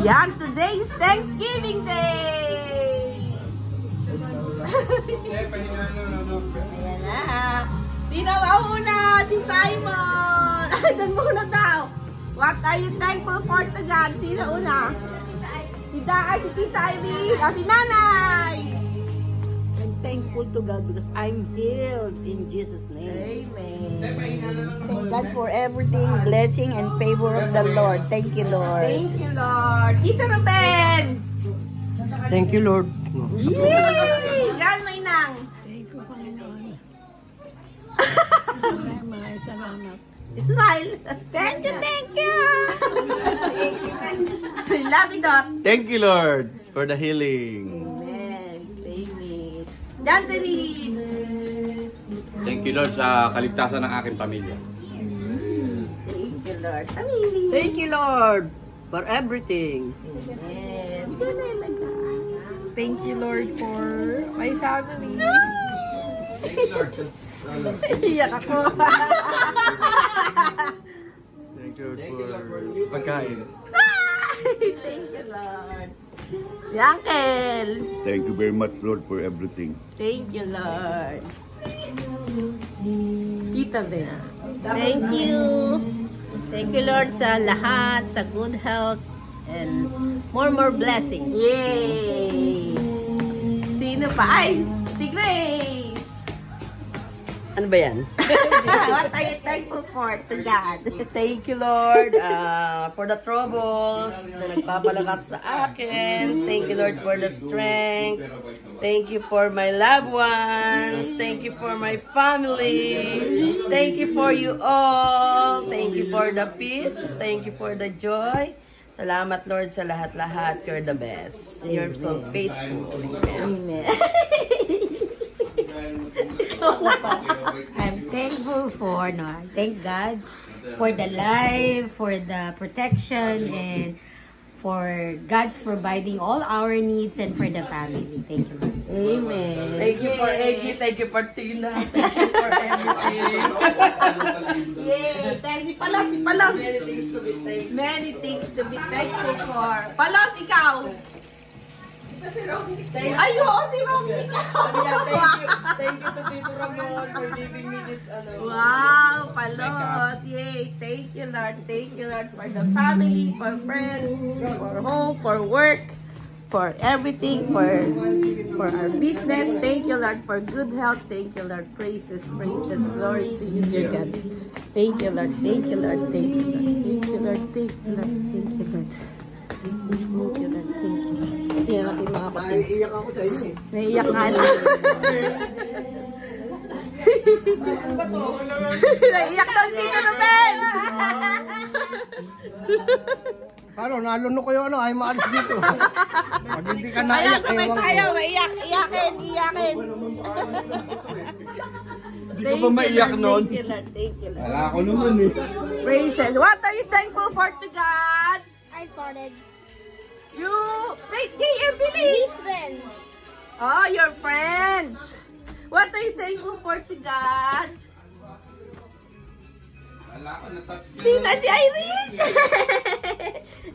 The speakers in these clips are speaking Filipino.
Yan, today is Thanksgiving Day! Ayan na. Sino mauna? Si Simon! Doon muna daw. What are you thankful for to God? Sino una? Si Tita Irene, si Nanay! I'm thankful to God because I'm healed in Jesus' name. Amen. Thank God for everything, blessing and favor of the Lord. Thank you, Lord. Thank you, Lord. Tito Ruben! Thank you, Lord. Yay! Grandma Inang! Thank you, Panginoon. Maraming salamat. Smile! Thank you, thank you! Love you, Dot. Thank you, Lord, for the healing. Amen. Amen. Dandarin! Thank you, Lord, sa kaligtasan ng aking pamilya. Thank you, Lord. Amili. Thank you, Lord, for everything. Amen. Ikaw na ilaga. Thank you, Lord, for my family. Thank you, Lord, Iyak ako. Thank you, Lord, for pagkain. Thank you, Lord. Yankel. Thank you very much, Lord, for everything. Thank you, Lord. Tita Bea. Thank you. Thank you, Lord, sa lahat, sa good health, and more blessings. Yay! Sino pa? Ay, si Grace. Ano ba yan? What are you thankful for to God? Thank you, Lord, for the troubles na nagpapalakas sa akin. Thank you, Lord, for the strength. Thank you for my loved ones. Thank you for my family. Thank you for you all. Thank you for the peace. Thank you for the joy. Salamat, Lord, sa lahat-lahat. You're the best. You're so faithful. Amen. I'm thankful for, thank God for the life, for the protection, and for God's providing all our needs and for the family. Thank you. Amen. Thank you for Eggy. Thank you for Tina. Thank you for everything. Yay! Thank you, Palos. Si Palos. Many things to be thankful. Many things to be thankful for. Palos, ikaw. Ay, oo, si Romy. Thank you to Tito Ramon for giving me this Wow, Palot. Yay. Thank you, Lord. Thank you, Lord, for the family, for friends, for home, for work, for everything, for our business. Thank you, Lord, for good health. Thank you, Lord. Praises, praises. Glory to you, dear God. Thank you, Lord. Thank you, Lord. Thank you, Lord. Thank you, Lord. Thank you, Lord. Thank you, Lord. Thank you, Lord. Thank you, Lord. Yan natin mga kapatid. Naiiyak ako sa inyo. Naiiyak nga na. Naiiyak daw si Tito Ruben. Paano? Nalunok ko yung ano, ay maalis dito. Pag hindi ka Ayan, naiyak, sabay ewan tayo. ko. Maiyak, iyakin, iyakin. Hindi ka ba maiyak nun? Thank you, Lord. Thank you, Lord. Wala ako naman eh. Praises. What are you thankful for to God? I farted. You, wait, Gay Emily. His friends. Oh, your friends. What are you thankful for to God? Sino? Si Irish?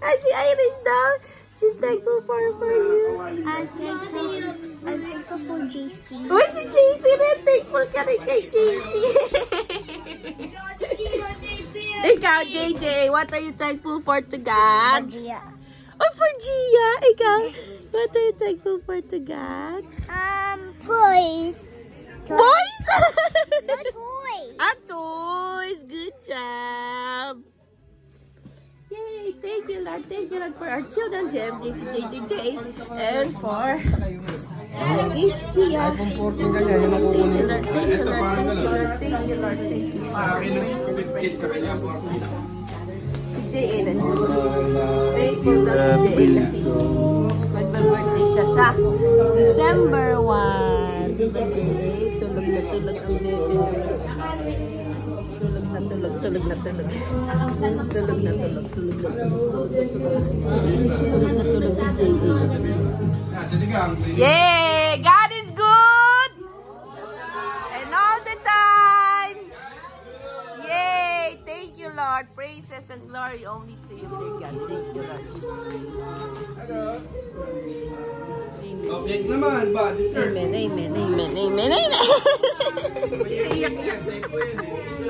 Si Irish daw. She's thankful for you. I'm thankful for JC. Uy, si JC rin. Thankful ka rin kay JC. Ikaw, JJ, what are you thankful for to God? Gia. Oh, for Gia. Ikaw, what are you thankful for to God? Boys. Boys! The toys. Toys. Good job. Yay! Thank you, Lord. Thank you, Lord, for our children, JMJC, JJJ, and for HGF. Thank you, Lord. Thank you, Lord. Thank you, Lord. Thank you, Lord. Thank you, Lord. Thank you. Si JA na. Thankful daw si JA kasi mag-birthday siya sa December 1. Diba, JA? Tulog na tulog ang baby. Tulog na tulog, tulog na tulog. Tulog na tulog, tulog na tulog. Tulog na tulog si JA. Yay! God is good! And all the time! Yay! Thank you, Lord. Praises and glory only to you, dear God. Thank you, Lord Jesus. Cake naman ba? Dessert. Amen, amen, amen, amen, amen. Iyak yan. Safe po yan eh.